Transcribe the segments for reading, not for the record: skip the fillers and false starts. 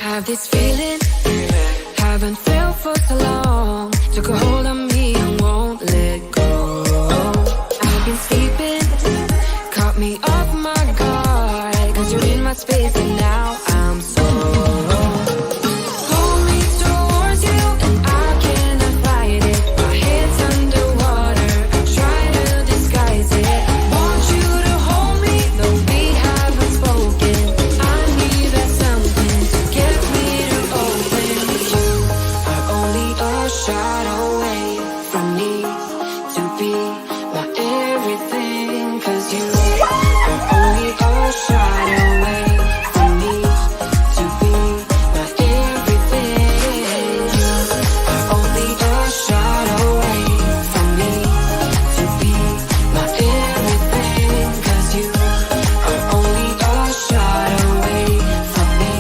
have this feeling, haven't felt for so long. Took a hold of me and won't let go. I've been sleeping, caught me off my guard. Cause you're in my space and now I'm so pull me towards you and I cannot fight it. My head's underwater, I try to disguise it. Want you to hold me, though we haven't spoken. I need that something to get me to open. You are only a shot away from me to be my everything. Cause you are only a shot away from me to be my everything. You are only a shot away from me to be my everything. Cause you are only a shot away from me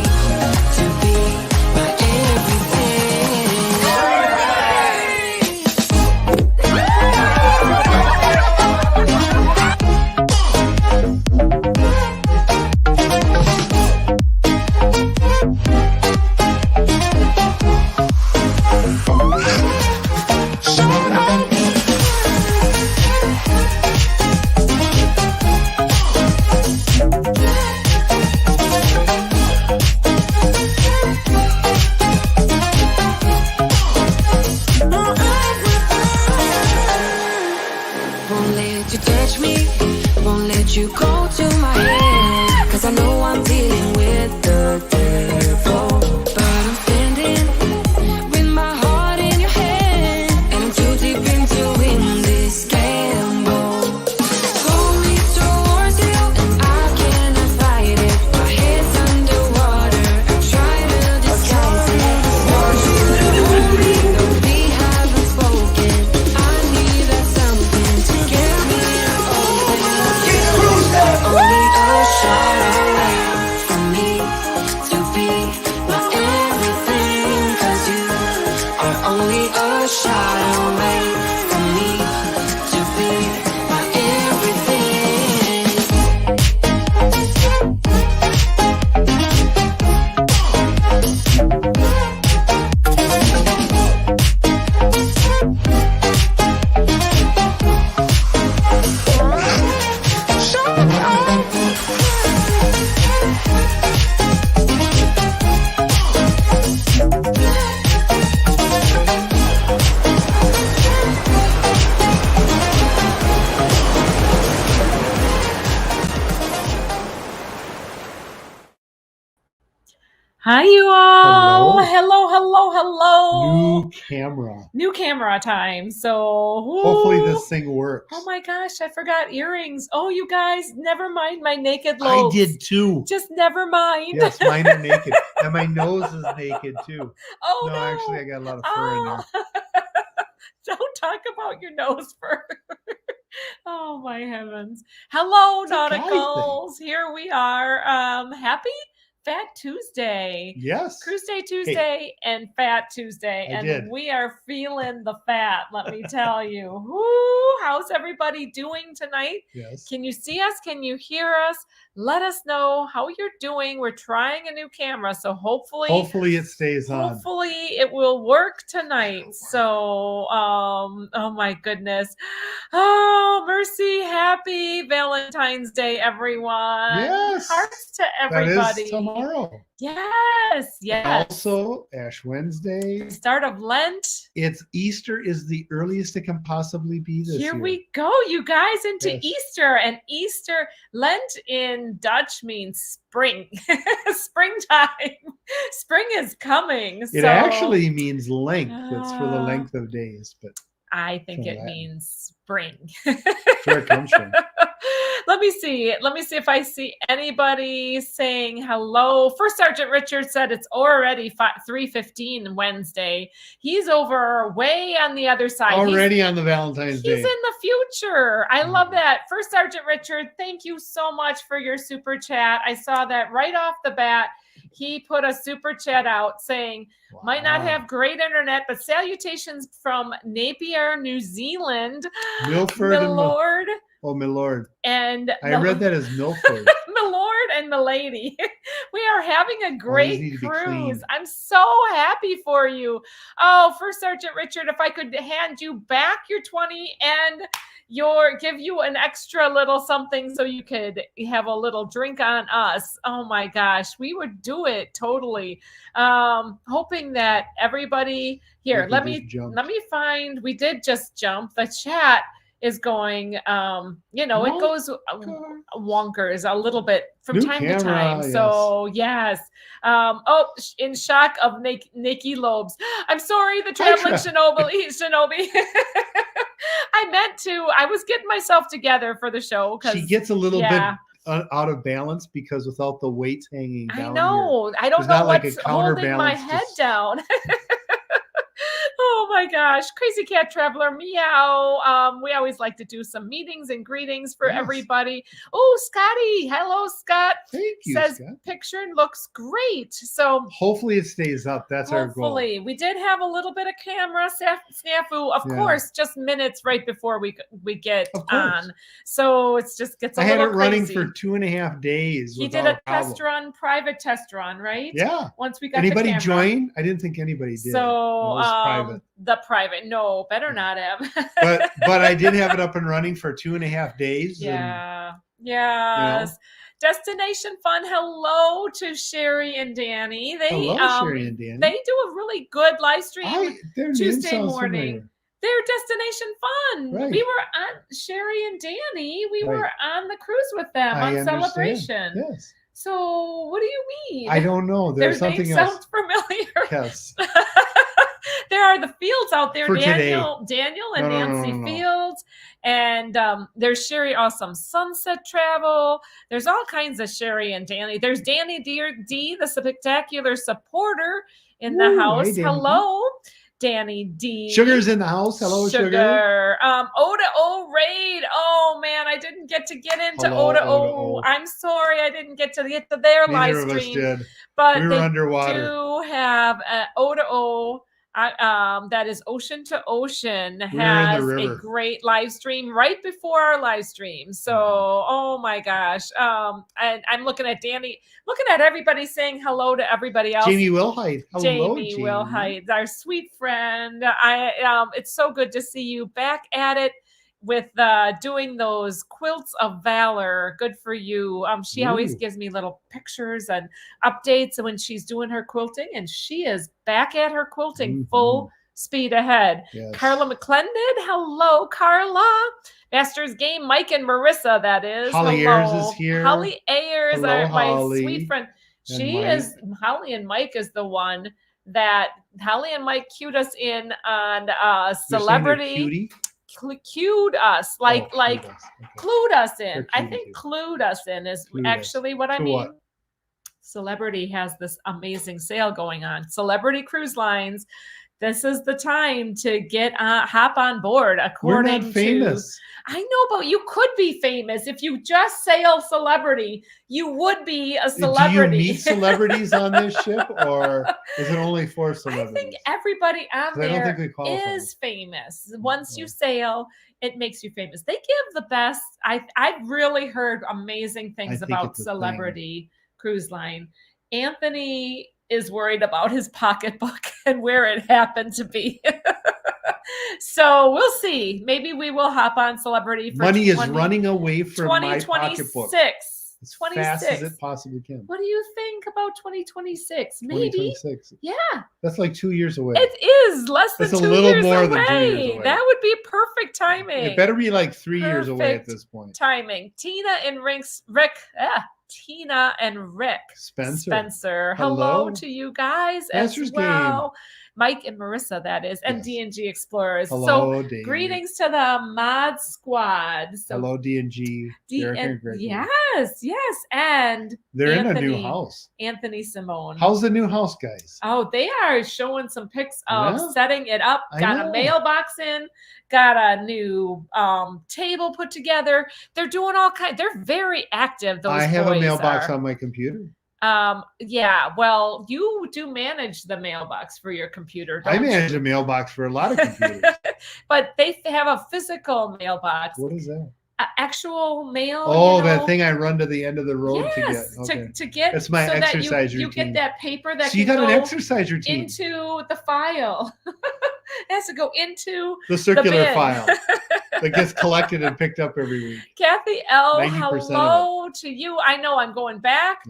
to be my won't let you touch me, won't let you go to my head. Cause I know I'm dealing with the devil. But I'm standing with my heart in your hand, and I'm too deep into win this gamble. Pull me towards you and I cannot fight it. My head's underwater, I try to disguise it. Want you to hold me, though we haven't spoken. I need that something to get me to open. Only a shot away from me to be my everything. Cause you are only a shot away from me to be my everything. Hi, you all. Hello. New camera. New camera time. So Hopefully whoo. this thing works. Oh my gosh, I forgot earrings. Oh, you guys, never mind my naked I lobes. did too. Just never mind. Yes, mine are naked. And my nose is naked too. Oh No, actually I got a lot of fur in there. Don't talk about your nose fur. Oh my heavens. Hello, It's a guy Nauticals. Here we are. Happy Fat Tuesday. Yes. Cruise Day Tuesday and Fat Tuesday. I And did. we are feeling the fat, let me tell you. Woo, how's everybody doing tonight? Yes. Can you see us? Can you hear us? Let us know how you're doing. We're trying a new camera, so hopefully it stays on. hopefully it will work tonight. So oh my goodness. Oh, mercy. Happy Valentine's Day, everyone. Yes. Hearts to everybody. That is tomorrow. Yes. Also, Ash Wednesday. Start of Lent. It's Easter is the earliest it can possibly be this year. Here we go, you guys, into Yes. Easter. And Easter, Lent in Dutch means spring. Springtime. Spring is coming. It actually means length. It's for the length of days, but I think from it Latin. means spring. That's where it comes from. Let me see if I see anybody saying hello. First Sergeant Richard said it's already 3:15 Wednesday. He's over way on the other side. Already on the Valentine's Day. He's in the future. I love that. First Sergeant Richard, thank you so much for your super chat. I saw that right off the bat. He put a super chat out saying, might not have great internet, but salutations from Napier, New Zealand. Milford Milord. Oh, my lord. And I read that as Milford. Milord and Milady, We are having a need great to be cruise. clean. I'm so happy for you. Oh, First Sergeant Richard, if I could hand you back your 20 and give you an extra little something so you could have a little drink on us. Oh my gosh, we would do it totally. Hoping that everybody here, let me find, we did just jump. The chat is going, it goes wonkers a little bit from time to time. Yes. So yes. In shock of Nikki Lobes. I'm sorry, the traveling Shinobi. I was getting myself together for the show. She gets a little bit out of balance because without the weights hanging down. I know. I don't know what's holding my head down. Oh my gosh. Crazy Cat Traveler, meow. We always like to do some meetings and greetings for everybody. Oh, Scotty. Hello, Scott. Thank you, says Scott. Picture looks great. So hopefully it stays up. That's our goal. Hopefully. We did have a little bit of camera snafu, of course, just minutes right before we get on. So it just gets a little crazy. I had it running for 2.5 days. He did a test run, private test run, right? Yeah. Once we got anybody the camera. join? I didn't think anybody did. So private. The private, no, better not have. but I did have it up and running for 2.5 days. Yeah. Yes. Destination Fun. Hello to Sherry and Danny. Hello, Sherry and Danny. They do a really good live stream Tuesday morning. Familiar. They're Destination Fun. Right. We were on Sherry and Danny. We were on the cruise with them on Celebration. Yes. So what do you mean? I don't know. There's something else. Sounds familiar. Yes. There are the Fields out there, for Daniel and Nancy Fields. And there's Sherry Awesome Sunset Travel. There's all kinds of Sherry and Danny. There's Danny D, the spectacular supporter in the house. Hey, hello, Danny D. Sugar's in the house. Hello, Sugar. Oda O Raid. Oh man, I didn't get to get into Oda O. I'm sorry, I didn't get to their live stream. Did. But we were underwater. They do have Oda O. That is Ocean to Ocean has a great live stream right before our live stream. So, oh my gosh. And I'm looking at Danny, looking at everybody saying hello to everybody else. Jamie Wilhite. Hello, Jamie Wilhite, our sweet friend. It's so good to see you back at it with doing those quilts of valor. Good for you. She always gives me little pictures and updates when she's doing her quilting, and she is back at her quilting full speed ahead. Yes. Carla McClendon. Hello, Carla. Masters Game, Mike and Marissa, that is. Holly Ayers is here. Holly Ayers, my sweet friend. Holly and Mike is the one that Holly and Mike cued us in on Celebrity. Cued us clued us in. I think clued us in is actually what I mean. What? Celebrity has this amazing sale going on. Celebrity Cruise Lines. This is the time to hop on board. We're not famous. I know, but you could be famous if you just sail Celebrity. You would be a celebrity. Do you meet celebrities on this ship, or is it only for celebrities? I think everybody on there is famous. Once you sail, it makes you famous. They give the best. I've really heard amazing things about Celebrity Cruise Line. Anthony is worried about his pocketbook and where it happened to be. So we'll see. Maybe we will hop on Celebrity for money is running away from my pocketbook. 2026. As fast as it possibly can. What do you think about 2026? Maybe. 2026. Yeah. That's like 2 years away. It is less than 2 years away. That would be perfect timing. It better be like 3 years away at this point. Timing. Tina and Rick. Spencer. Hello to you guys as well. Mike and Marissa, that is, and D&G Explorers. Hello, so greetings to the mod squad. So hello, D&G. Yes, and they're in a new house. Anthony Simone. How's the new house, guys? Oh, they are showing some pics of setting it up. Got a mailbox in. Got a new table put together. They're doing all kinds. They're very active. Those I have a mailbox on my computer. Well, you do manage the mailbox for your computer, don't I manage a mailbox for a lot of computers. But they have a physical mailbox. What is that? actual mail. Oh, that thing I run to the end of the road to get. Yes, Okay. to get. That's my so exercise that you routine. get that paper that So you can got an go exercise routine. into the file. It has to go into The circular bin. file that gets collected and picked up every week. Kathy L, 90% hello to you. I know I'm going back,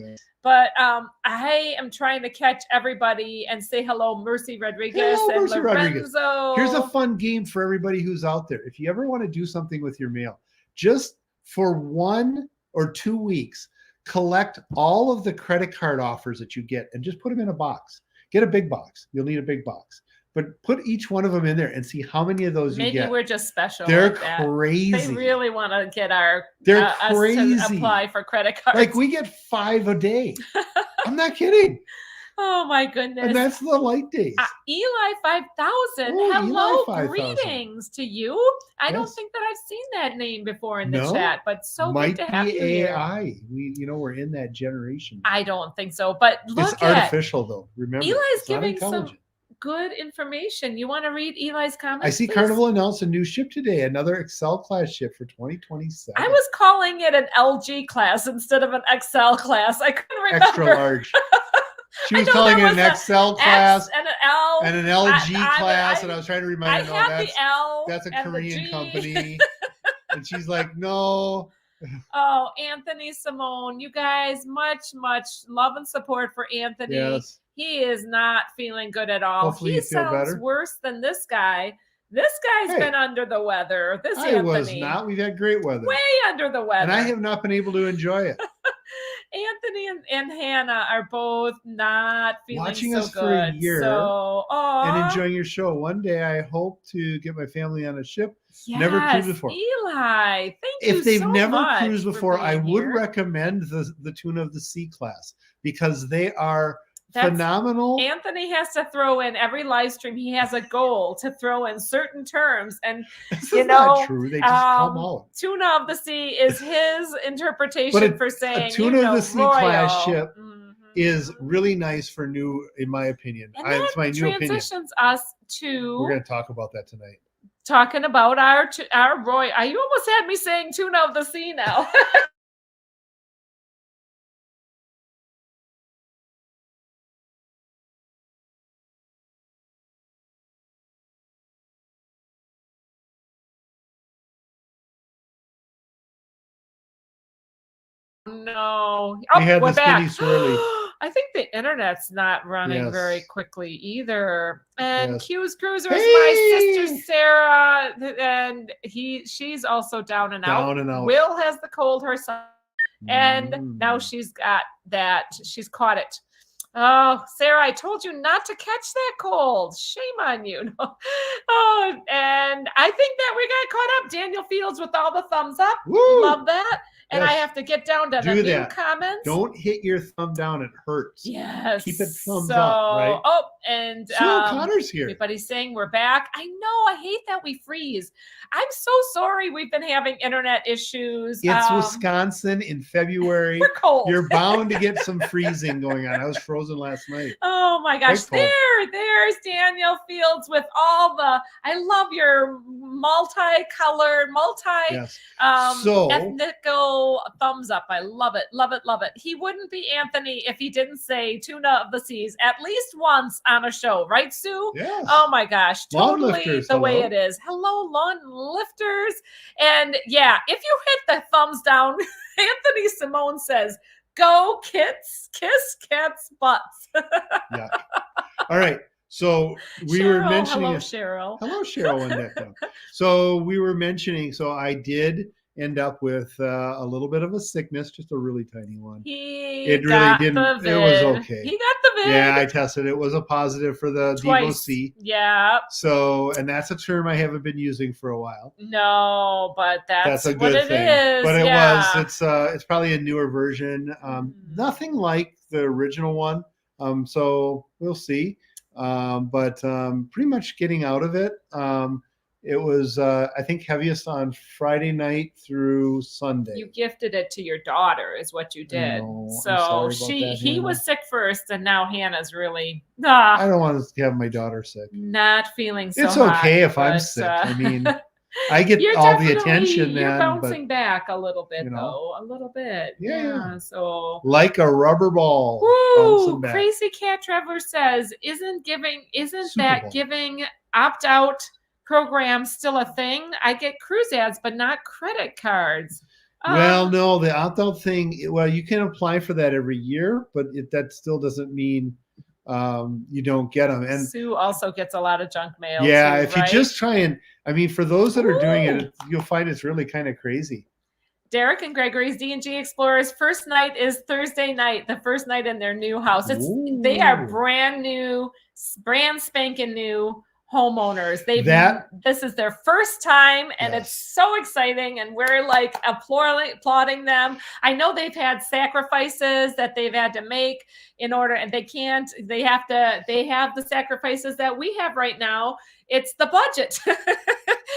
but I am trying to catch everybody and say hello, Mercy Rodriguez and Mercy Rodriguez. Lorenzo. Here's a fun game for everybody who's out there. If you ever want to do something with your mail, just for 1 or 2 weeks, collect all of the credit card offers that you get and just put them in a box. Get a big box. You'll need a big box. But put each one of them in there and see how many of those you get. Maybe we're just special. They're like that. crazy. They really want to get our They're us crazy. to apply for credit cards. Like we get 5 a day. I'm not kidding. Oh my goodness. And that's the light days. Eli 5000. Oh, Hello, Eli 5000. Greetings to you. I don't think that I've seen that name before in the No? chat, but so Might good to have be you here. AI. We're in that generation. I don't think so, but look it's artificial though. Remember, Eli's it's not giving some intelligent. good information. You want to read Eli's comments? I see please? Carnival announced a new ship today, another Excel class ship for 2027. I was calling it an LG class instead of an XL class. I couldn't remember. Extra large. She was calling it an XL class and an L and an LG class, and I was trying to remind her, I had the L. That's a and the Korean G. company. And she's like, no. Oh, Anthony Simone, you guys, much love and support for Anthony. Yes. He is not feeling good at all. Hopefully he you feel sounds better. worse than this guy. This guy's been under the weather. This I Anthony. was not. We've had great weather. Way under the weather. And I have not been able to enjoy it. Anthony and Hannah are both not feeling Watching so us good. for a year and and enjoying your show. One day I hope to get my family on a ship. Never cruised before. Eli, thank you If they've so never much cruised for before, I being would here. recommend the Tune of the Sea class because they are phenomenal. Anthony has to throw in every live stream. He has a goal to throw in certain terms, and This you is know, not true. They just come out. Tuna of the Sea is his interpretation But for saying a Tune of the Sea class royal. ship is really nice for new, in my opinion. And It's my new opinion. transitions us to We're going to talk about that tonight. talking about our royal. You almost had me saying Tuna of the Sea now. No. We had we're the spinny back. swirly. I think the internet's not running very quickly either. And Yes. Q's Cruiser is my sister Sarah, and she's also down and out. Down and out. Will has the cold herself, and now she's got that. She's caught it. Oh, Sarah, I told you not to catch that cold. Shame on you. Oh, and I think that we got caught up. Daniel Fields with all the thumbs up. Woo! Love that. And Yes. I have to get down to the Do new that. comments. Don't hit your thumb down. It hurts. Yes. Keep it thumbs up, right? Oh, and Sue O'Connor's here. everybody's saying we're back. I know. I hate that we freeze. I'm so sorry we've been having internet issues. It's Wisconsin in February. We're cold. You're bound to get some freezing going on. I was frozen last night. Oh my gosh. Quite cold. There's Daniel Fields with all the, I love your multicolored, Yes. ethnical thumbs up. I love it. Love it. Love it. He wouldn't be Anthony if he didn't say Tuna of the Seas at least once on a show. Right, Sue? Yes. Oh my gosh. Lawn Totally lifters, the way hello. it is. Hello, lawn lifters. And yeah, if you hit the thumbs down, Anthony Simone says, go kiss cats' butts. Yeah. All right. So we were Cheryl, mentioning. hello, Cheryl. Hello, Cheryl and Nick. So we were mentioning. So I did end up with a little bit of a sickness, just a really tiny one. It was okay. He got the vid. Yeah, I tested. It was a positive for the Twice. DOC. Yeah. So, and that's a term I haven't been using for a while. No, but that's a what good it thing. is. But it yeah. was. It's probably a newer version. Nothing like the original one. So we'll see. But pretty much getting out of it. It was, I think, heaviest on Friday night through Sunday. You gifted it to your daughter, is what you did. I'm So sorry about that, he Hannah. was sick first, and now Hannah's really I don't want to have my daughter sick. not feeling so It's hot, okay if I'm but, sick. I mean, I get You're all the definitely- attention You're then, bouncing but back a little bit, you know. though. A little bit. Yeah. So. like a rubber ball Woo! bouncing back. Crazy Cat Trevor says, isn't Super that Bowl. giving opt-out program still a thing? I get cruise ads, but not credit cards. Well, no, the opt-out thing, well, you can apply for that every year, but that still doesn't mean you don't get them. And Sue also gets a lot of junk mail. yeah, too, if right? you just try and, I mean, for those that are doing Ooh. it, you'll find it's really kind of crazy. Derek and Gregory's D&G Explorers first night is Thursday night, the first night in their new house. They are Ooh. brand spanking new homeowners. This is their first time, and Yes. it's so exciting, and we're like applauding them. I know they've had sacrifices that they've had to make in order, and they have the sacrifices that we have right now. It's the budget.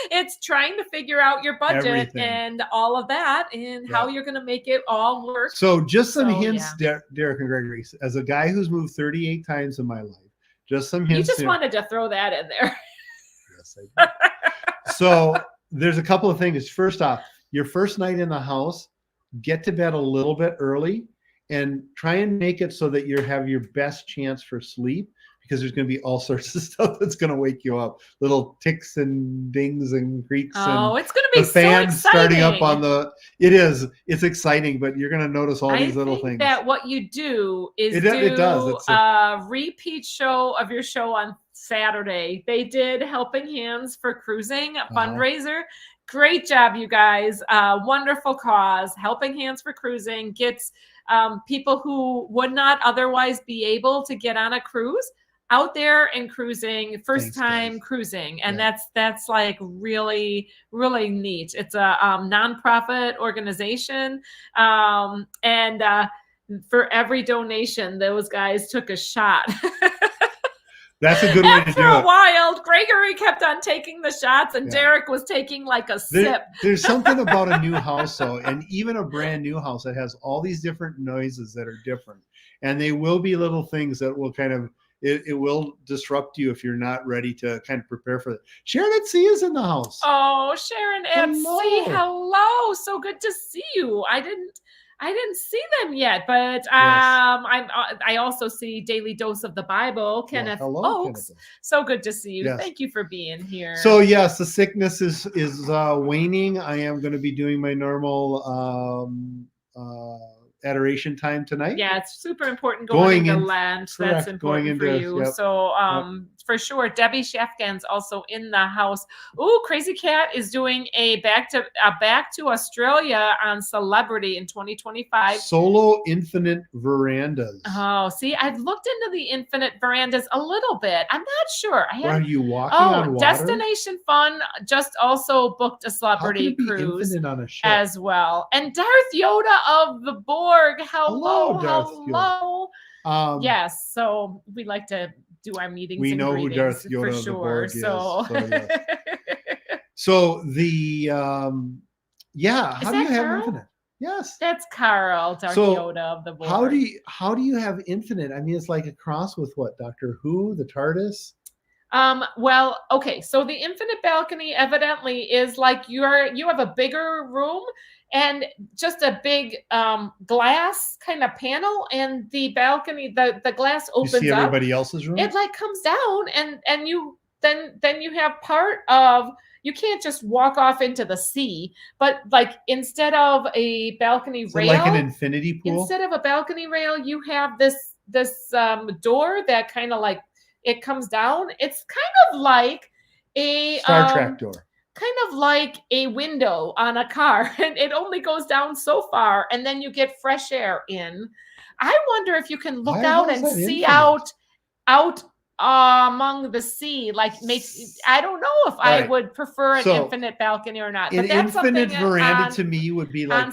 It's trying to figure out your budget Everything. and all of that, and how you're going to make it all work. So just some So, hints, Derek and Gregory, as a guy who's moved 38 times in my life, just some hints. You just wanted to throw that in there. Yes, I did. So there's a couple of things. First off, your first night in the house, get to bed a little bit early and try and make it so that you have your best chance for sleep, because there's going to be all sorts of stuff that's going to wake you up. Little ticks and dings and creaks. Oh, and it's going to be the fans so exciting. starting up on it's exciting, but you're going to notice all these little things. That what you do is it does. It's a repeat show of your show on Saturday. They did Helping Hands for Cruising, a fundraiser. Great job, you guys. Wonderful cause. Helping Hands for Cruising gets people who would not otherwise be able to get on a cruise out there and cruising, first time cruising. And that's like really, really neat. It's a nonprofit organization. And for every donation, those guys took a shot. That's a good way to do it. For a while, Gregory kept on taking the shots, and Derek was taking like a sip. There's something about a new house, though, and even a brand new house that has all these different noises that are different. And they will be little things that will kind of, it will disrupt you if you're not ready to kind of prepare for it. Sharon at Sea is in the house. Oh, Sharon at Sea, hello. So good to see you. I didn't see them yet, but I also see Daily Dose of the Bible, Kenneth Oakes. Kenneth. So good to see you. Yes. Thank you for being here. So yes, the sickness is waning. I am going to be doing my normal adoration time tonight. Yeah, it's super important going into Lent. Correct, that's important for you. Yep, so for sure, Debbie Shafgan's also in the house. Ooh, Crazy Cat is doing a back to Australia on Celebrity in 2025. Solo Infinite Verandas. Oh, see, I've looked into the Infinite Verandas a little bit. I'm not sure. Are you walking on water? Destination Fun just also booked a celebrity cruise on a ship? As well. And Darth Yoda of the Borg. Hello. Yes, so we like to do our meetings. We know who Darth Yoda of the Borg is. So the how do you have Infinite? Yes, that's Carl, Darth Yoda of the Borg. How do you have Infinite? I mean, it's like a cross with what? Doctor Who, the TARDIS? Well, okay, so the Infinite balcony evidently is like you have a bigger room and just a big glass kind of panel, and the balcony, the glass opens up. You see everybody else's room? It like comes down, and you then you have part of, you can't just walk off into the sea, but like instead of a balcony rail, like an infinity pool. Instead of a balcony rail, you have this door that kind of like, it comes down. It's kind of like a Star Trek door. Kind of like a window on a car, and it only goes down so far, and then you get fresh air in. I wonder if you can look out and see out among the sea. Like I don't know if I would prefer an infinite balcony or not. But that's infinite veranda to me would be like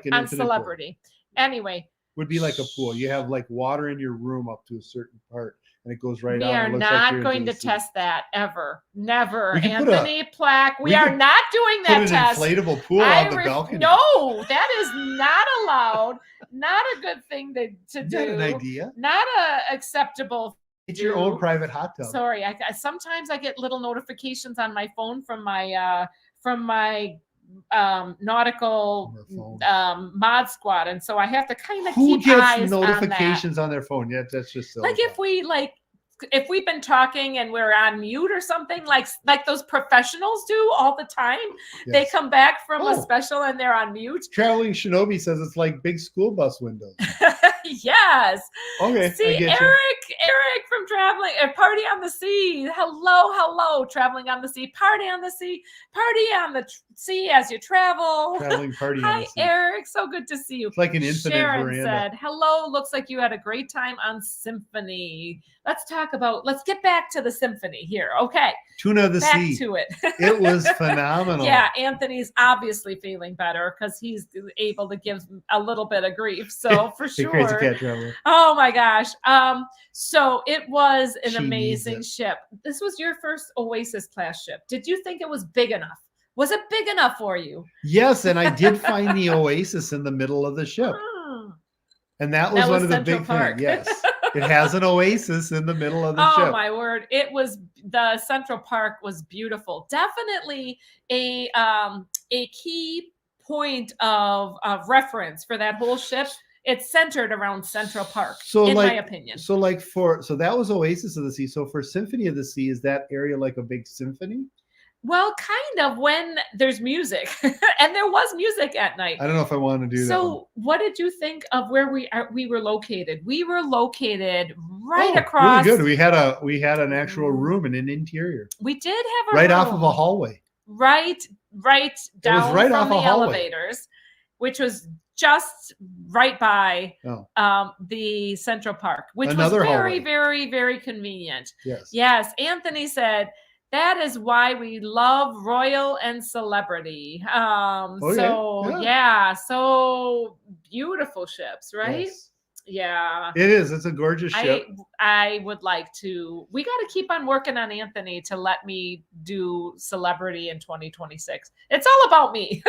an Celebrity. Pool. Anyway, would be like a pool. You have like water in your room up to a certain part, and it goes right out. We are not going to test that ever. Never. Anthony Plack. We are not doing that test. Put an inflatable pool on the balcony. No, that is not allowed. Not a good thing to do. Is that an idea? Not a acceptable Get your own private hot tub. Sorry, sometimes I get little notifications on my phone from my nautical mod squad, and so I have to kind of keep eyes notifications on their phone? Yeah, that's just so like if we've been talking and we're on mute or something, like those professionals do all the time. Yes. They come back from a special and they're on mute. Traveling Shinobi says it's like big school bus windows. Yes. Okay. See, Eric from Traveling Party on the Sea. Hello. Traveling on the Sea. Party on the Sea. Party on the sea as you travel. Traveling party on the sea. Hi, Eric. So good to see you. It's like an infinite Sharon veranda. said, hello. Looks like you had a great time on Symphony. Let's get back to the Symphony here. Okay. Tuna of the Sea. Back to it. It was phenomenal. Yeah, Anthony's obviously feeling better because he's able to give a little bit of grief. So for sure. Crazy Cat Traveler. Oh my gosh. So it was an amazing ship. This was your first Oasis class ship. Did you think it was big enough? Was it big enough for you? Yes, and I did find the Oasis in the middle of the ship. And that was one of the big things. Yes. It has an oasis in the middle of the ship. Oh my word. The Central Park was beautiful. Definitely a key point of reference for that whole ship. It's centered around Central Park, in my opinion. So that was Oasis of the Sea. So for Symphony of the Sea, is that area like a big symphony? Well, kind of, when there's music. And there was music at night. I don't know if I want to do that. So what did you think of where we were located? We were located right across. Really good. We had an actual room and an interior. We did have a right room. Off of a hallway. Right down right from off the hallway. Elevators, which was just right by the Central Park, which was very, very, very convenient. Yes. Anthony said, that is why we love royal and celebrity. So beautiful ships, right? Yes. Yeah. It is. It's a gorgeous ship. I would like to. We got to keep on working on Anthony to let me do celebrity in 2026. It's all about me.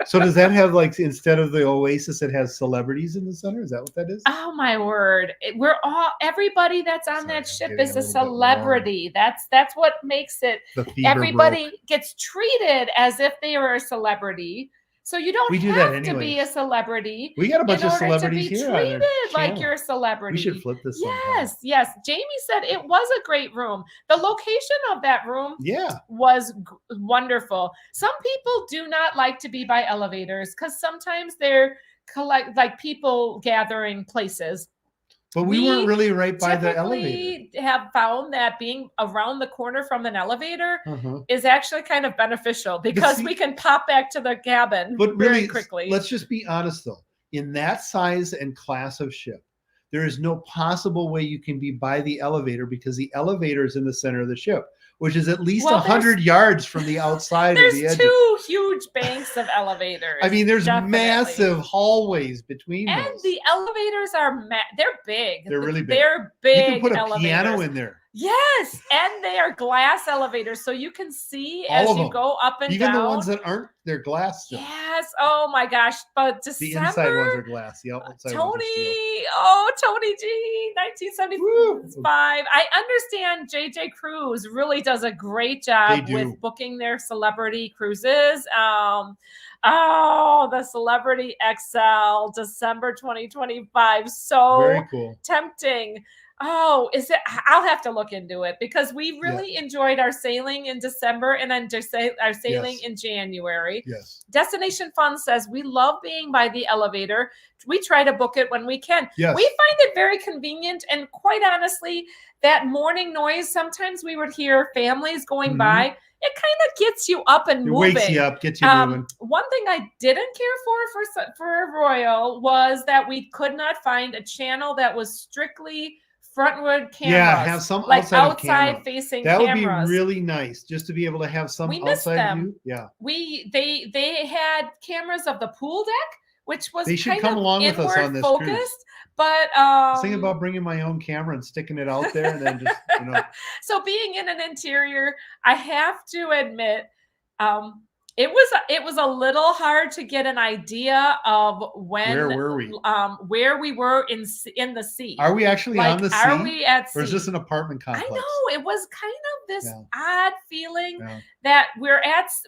So does that have, like, instead of the Oasis, it has celebrities in the center? Is that what that is? Oh my word. Everybody that's on that ship is a celebrity. That's what makes it. Everybody gets treated as if they were a celebrity. So you don't have to be a celebrity. We got a bunch of celebrities here. Treated like you're a celebrity. We should flip this. Yes. Jamie said it was a great room. The location of that room was wonderful. Some people do not like to be by elevators because sometimes they're people gathering places. But we weren't really right by the elevator. Have found that being around the corner from an elevator is actually kind of beneficial because we can pop back to the cabin very quickly. Let's just be honest, though. In that size and class of ship, there is no possible way you can be by the elevator because the elevator is in the center of the ship, which is at least 100 yards from the outside of the edge. There's two huge banks of elevators. I mean, there's massive hallways between those. And the elevators they're big. They're really big. They're big. You can put a piano in there. Yes, and they are glass elevators, so you can see as you go up and down. Even the ones that aren't, they're glass still. Yes. Oh my gosh! But December. The inside ones are glass. The outside ones are steel. Tony G, 1975. I understand JJ Cruise really does a great job with booking their celebrity cruises. The Celebrity XL, December 2025. So very cool. Tempting. Oh, is it? I'll have to look into it because we really enjoyed our sailing in December and then our sailing in January. Yes. Destination Fun says we love being by the elevator. We try to book it when we can. Yes. We find it very convenient, and quite honestly, that morning noise, sometimes we would hear families going by. It kind of gets you up and moving. Wakes you up, gets you moving. One thing I didn't care for Royal was that we could not find a channel that was strictly frontward cameras. Yeah, have some outside facing cameras. That cameras. would be really nice, just to be able to have some outside view. Yeah. They had cameras of the pool deck, which was they should come along with us on this focused. Cruise. But I was thinking about bringing my own camera and sticking it out there, and then just So being in an interior, I have to admit, It was a little hard to get an idea of Where were we? Where we were in the sea. Are we actually on the sea? Are we at sea? Or is this an apartment complex? I know, it was kind of this Yeah. odd feeling Yeah. that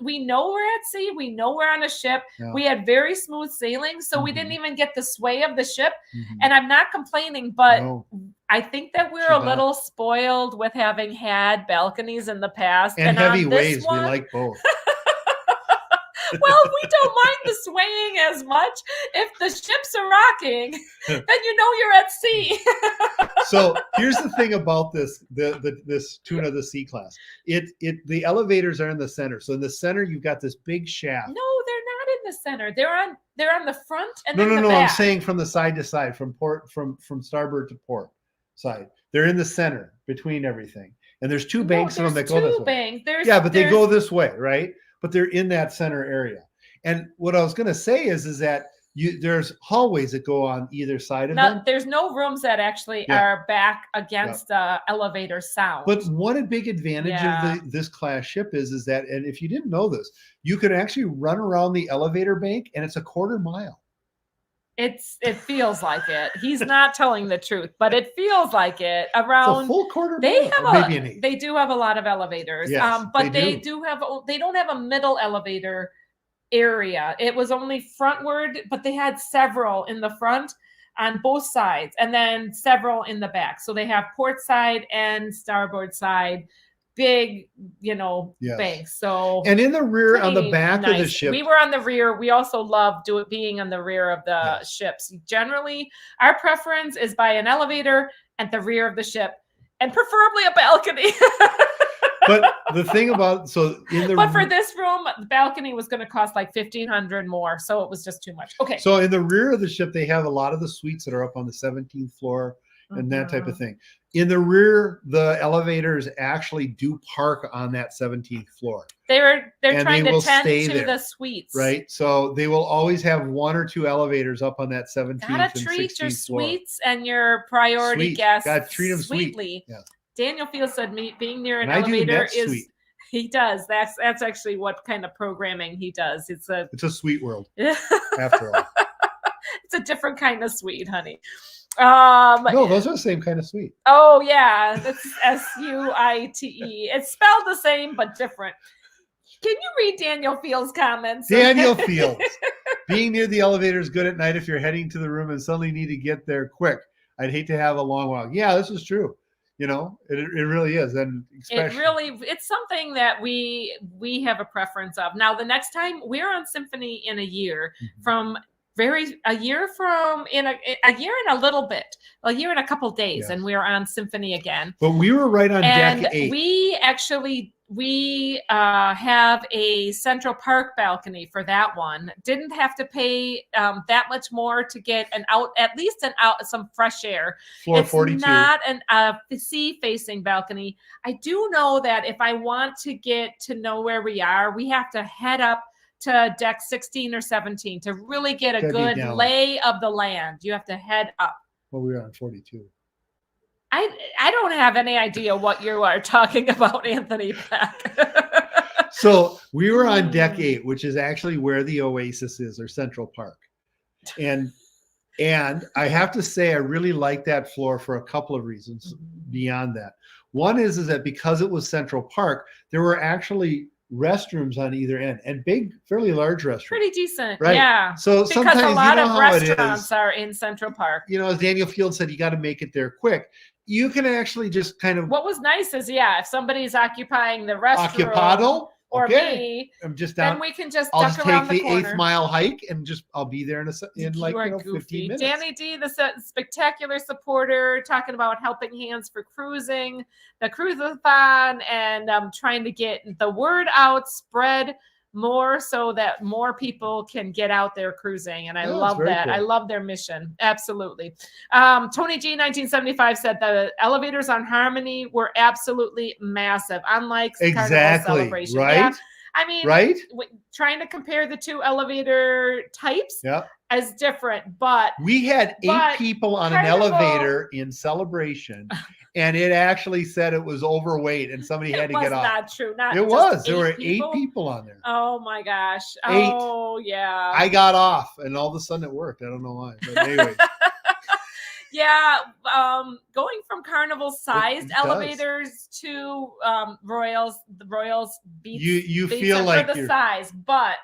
we know we're at sea, we know we're on a ship. Yeah. We had very smooth sailing, so we didn't even get the sway of the ship. And I'm not complaining, but No. I think that we're Sure a not. little spoiled with having had balconies in the past. And heavy on this waves, one, we like both. well, we don't mind the swaying as much. If the ships are rocking, then you know you're at sea. So here's the thing about this Tuna the Sea class. The elevators are in the center. So in the center, you've got this big shaft. No, they're not in the center. They're on the front and No, then no, the no. back. I'm saying from the side to side, from starboard to port side. They're in the center between everything. And there's two banks of them that go this way. Banks. Yeah, but they go this way, right? But they're in that center area. And what I was going to say is that there's hallways that go on either side of them. There's no rooms that actually are back against the elevator sound. But one big advantage of this class ship is that, and if you didn't know this, you could actually run around the elevator bank and it's a 1/4 mile. It feels like it. He's not telling the truth, but it feels like it. Around it's a full 1/4 mile. They do have a lot of elevators. Yes, but they don't have a middle elevator area. It was only frontward, but they had several in the front on both sides and then several in the back. So they have port side and starboard side, big, banks. So and in the rear on the back of the ship. We were on the rear. We also love being on the rear of the ships. Generally, our preference is by an elevator at the rear of the ship and preferably a balcony. But the thing about but for this room, the balcony was going to cost like $1,500 more, so it was just too much. Okay. So in the rear of the ship, they have a lot of the suites that are up on the 17th floor and that type of thing. In the rear, the elevators actually do park on that 17th floor. They're trying to tend to the suites, right? So they will always have 1 or 2 elevators up on that 17th and 16th Gotta treat your floor. suites and your priority guests. Gotta treat them sweetly. Sweet. Yeah. Daniel Field said being near an and elevator is sweet. He does. That's actually what kind of programming he does. It's a sweet world. After all, it's a different kind of sweet, honey. No, those are the same kind of sweet. Oh yeah, that's SUITE. It's spelled the same but different. Can you read Daniel Field's comments? Daniel Fields. Being near the elevator is good at night if you're heading to the room and suddenly need to get there quick. I'd hate to have a long walk. Yeah, this is true. It really is. And it's something that we have a preference of. Now, the next time we're on Symphony in a year a year and a little bit, a year and a couple days, and we're on Symphony again. But we were right on deck 8. We have a Central Park balcony for that one. Didn't have to pay that much more to get at least some fresh air. Floor it's 42. Not a sea-facing balcony. I do know that if I want to get to know where we are, we have to head up to deck 16 or 17 to really get a good lay of the land. You have to head up. Well, we were on 42. I don't have any idea what you are talking about, Anthony Peck. So we were on deck 8, which is actually where the Oasis is, or Central Park. And I have to say, I really like that floor for a couple of reasons beyond that. One is that because it was Central Park, there were actually restrooms on either end, and big, fairly large restrooms. Pretty decent, right? Yeah. So because sometimes a lot of how restaurants are in Central Park. As Daniel Field said, you got to make it there quick. You can actually just kind of. What was nice is, if somebody's occupying the restroom, Occupado, or me, I'm just down. Then we can just I'll duck just around take the corner. 8th mile hike and I'll be there in like 15 minutes. Danny D, the spectacular supporter, talking about helping hands for cruising, the cruisathon, and trying to get the word out, spread more so that more people can get out there cruising. And I love that. Cool. I love their mission. Absolutely. Tony G 1975 said the elevators on Harmony were absolutely massive, unlike Carnival Celebration. Right? Yeah, I mean, right? Trying to compare the two elevator types is different, but we had 8 people on an elevator in Celebration, and it actually said it was overweight, and somebody had to get off. Not true. It was. There were 8 people on there. Oh my gosh. 8. Oh yeah. I got off, and all of a sudden it worked. I don't know why, but anyway. Yeah, going from carnival-sized elevators to the Royals beats. You feel like for the size, but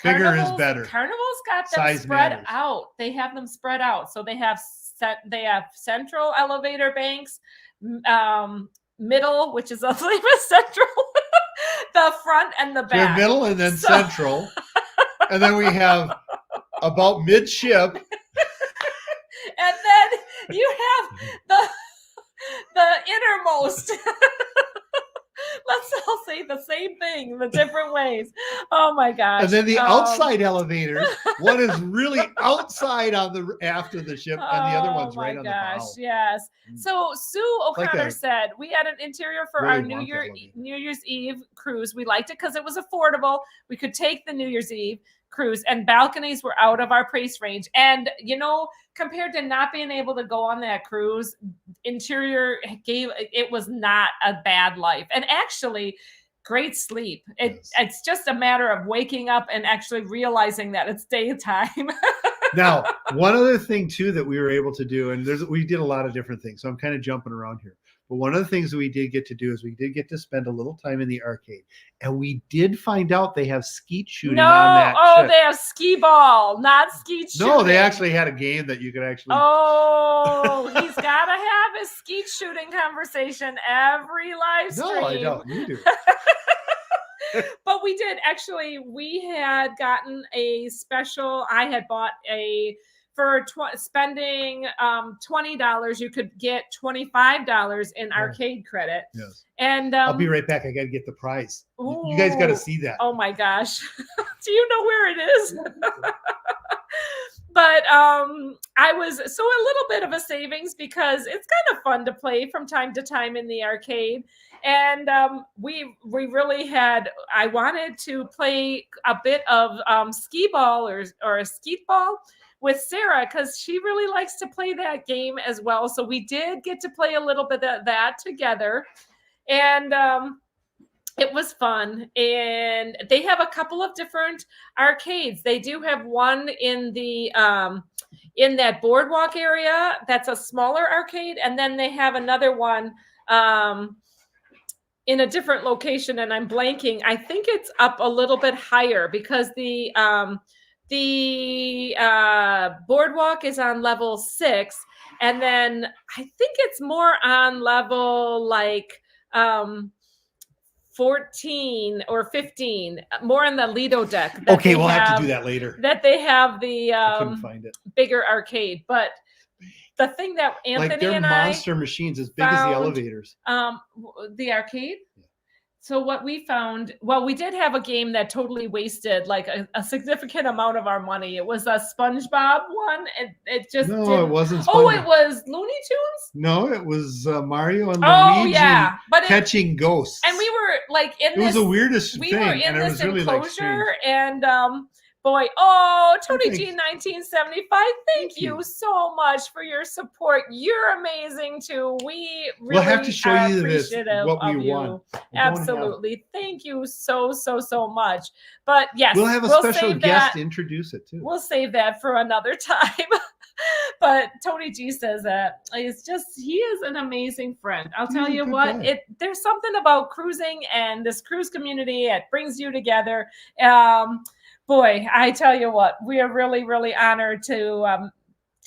bigger is better. Carnival's got them Size spread matters. out. They have them spread out, so they have central elevator banks, middle, which is a central, the front and the back. Middle and then central, and then we have about midship. And then you have the innermost. Let's all say the same thing, the different ways. Oh my gosh! And then the outside elevators. One is really outside on the after the ship, and the other one's right on the bow. Oh my gosh! Yes. So Sue O'Connor said we had an interior for our New Year's Eve cruise. We liked it because it was affordable. We could take the New Year's Eve cruise, and balconies were out of our price range. And compared to not being able to go on that cruise, interior it was not a bad life, and actually great sleep. It's just a matter of waking up and actually realizing that it's daytime. Now, one other thing too that we were able to do, and we did a lot of different things, so I'm kind of jumping around here. But one of the things that we did get to do is we did get to spend a little time in the arcade. And we did find out they have skeet shooting on that ship. They have skee ball, not skeet shooting. No, they actually had a game that you could actually... Oh, he's got to have his skeet shooting conversation every live stream. No, I don't. You do. But we did. Actually, we had gotten a special... I had bought for spending $20, you could get $25 in arcade credit. Yes. And I'll be right back. I got to get the prize. You guys got to see that. Oh my gosh. Do you know where it is? But I was a little bit of a savings because it's kind of fun to play from time to time in the arcade. And we really I wanted to play a bit of skee ball or a skeet ball with Sarah, because she really likes to play that game as well. So we did get to play a little bit of that together. And it was fun. And they have a couple of different arcades. They do have one in the in that boardwalk area. That's a smaller arcade. And then they have another one in a different location. And I'm blanking. I think it's up a little bit higher because the boardwalk is on level 6, and then I think it's more on level like 14 or 15, more on the Lido deck. Okay, we'll have to do that later. That they have the I couldn't find it. Bigger arcade, but the thing that Anthony and I monster machines as big as the elevators. The arcade. So what we found, we did have a game that totally wasted like a significant amount of our money. It was a SpongeBob one. It just it wasn't SpongeBob. Oh, it was Looney Tunes? No, it was Mario and Luigi catching ghosts. And we were like it was the weirdest thing. We were in and this it was enclosure, really and Tony G 1975, thank you so much for your support. You're amazing too. We really we'll have to show you what we won. Absolutely. Thank you so much. But yes, we'll have a special guest to introduce it too. We'll save that for another time. But Tony G says that he is an amazing friend. I'll tell you what, there's something about cruising and this cruise community. It brings you together. Boy, I tell you what, we are really, really honored to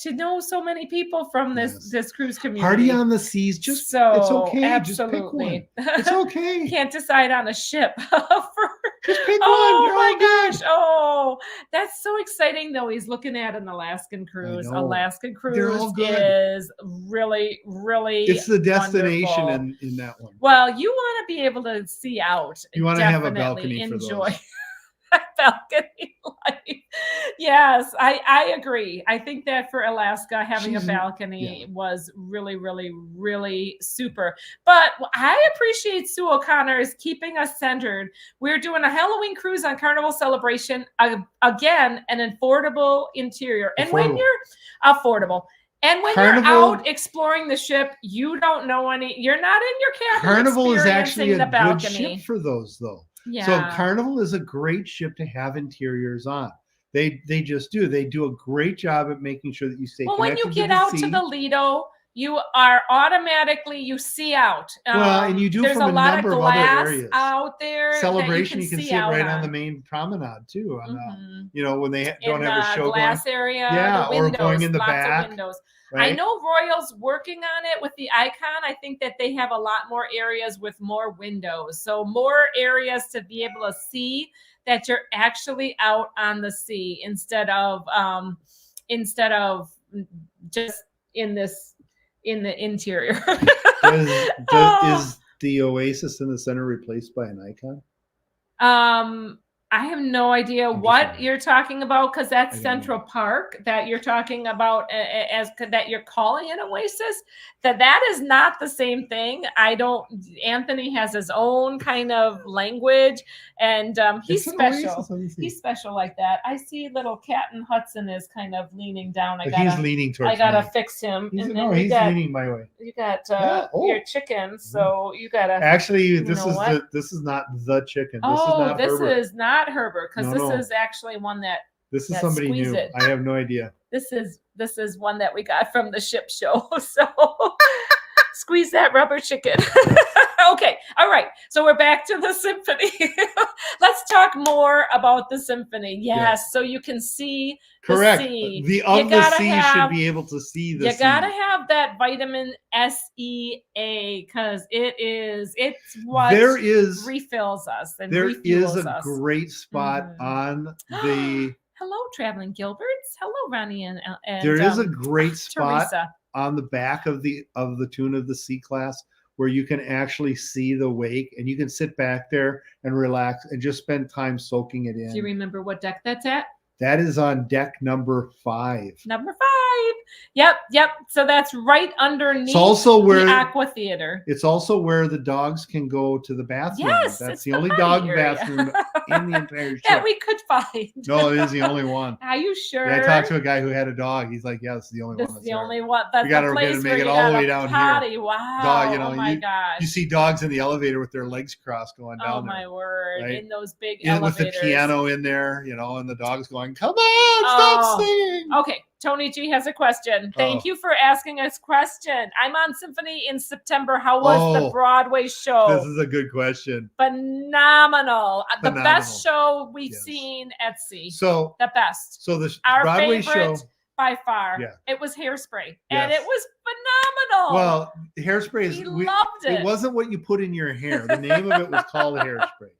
know so many people from this cruise community. Party on the seas, it's okay. Absolutely. Just pick one. It's okay. Can't decide on a ship. Just pick one. Oh my gosh. Oh, that's so exciting though. He's looking at an Alaskan cruise. Alaskan cruise is really, really it's the destination in that one. Well, you want to be able to see out. You want to have a balcony for those. balcony life. Yes, I agree. I think that for Alaska, having a balcony was really, really, really super. But I appreciate Sue O'Connor's keeping us centered. We're doing a Halloween cruise on Carnival Celebration. Again, an affordable interior. And when you're affordable, and when you're out exploring the ship, you don't know you're not in your cabin. Carnival is actually a good ship for those, though. Yeah. So Carnival is a great ship to have interiors on. They just do. They do a great job at making sure that you stay connected when you get out to the Lido, you are automatically, you see out. Well, and you do there's from a number of other areas out there. Celebration, you can sit right on the main promenade too. On when they don't have a show glass area, yeah, windows, or going in the lots back. Of windows. Right? I know Royal's working on it with the Icon. I think that they have a lot more areas with more windows, so more areas to be able to see that you're actually out on the sea instead of just in the interior. Is the Oasis in the center replaced by an Icon? I have no idea what you're talking about, because that's Central Park that you're talking about as that you're calling an Oasis. That is not the same thing. Anthony has his own kind of language, and he's special. He's special like that. I see little Captain Hudson is kind of leaning down. He's leaning towards me. I gotta fix him. He's leaning my way. You got your chicken, so you gotta. Actually, this is not the chicken. This is not Herbert, because this is actually one that. This is somebody new. I have no idea. This is one that we got from the ship show. So squeeze that rubber chicken. Okay. All right. So we're back to the symphony. Let's talk more about the symphony. Yes. So you can see correct. The sea. The sea should be able to see the sea. You gotta have that vitamin SEA, because it's what refills us. And there is a great spot on the. Hello, Traveling Gilberts. Hello, Ronnie and there is a great spot Teresa. On the back of the Tune of the Sea class where you can actually see the wake, and you can sit back there and relax and just spend time soaking it in. Do you remember what deck that's at? That is on deck number 5. Number 5. Yep. So that's right underneath the Aqua Theater. It's also where the dogs can go to the bathroom. Yes, that's the only dog bathroom in the entire show. That we could find. No, it is the only one. Are you sure? Yeah, I talked to a guy who had a dog. He's like, yeah, this is the only one. This is the only one. That's we got to make it all the way down here. Wow. Dog, oh my gosh. You see dogs in the elevator with their legs crossed going down there. Oh my word. Right? In those big elevators. With the piano in there, and the dog's going, come on, stop singing. Okay. Tony G has a question. Thank you for asking us question. I'm on Symphony in September. How was the Broadway show? This is a good question. Phenomenal. The best show we've seen at sea. So the best. So our Broadway favorite show by far. Yeah. It was Hairspray. And it was phenomenal. Well, Hairspray we loved it. It wasn't what you put in your hair. The name of it was called Hairspray.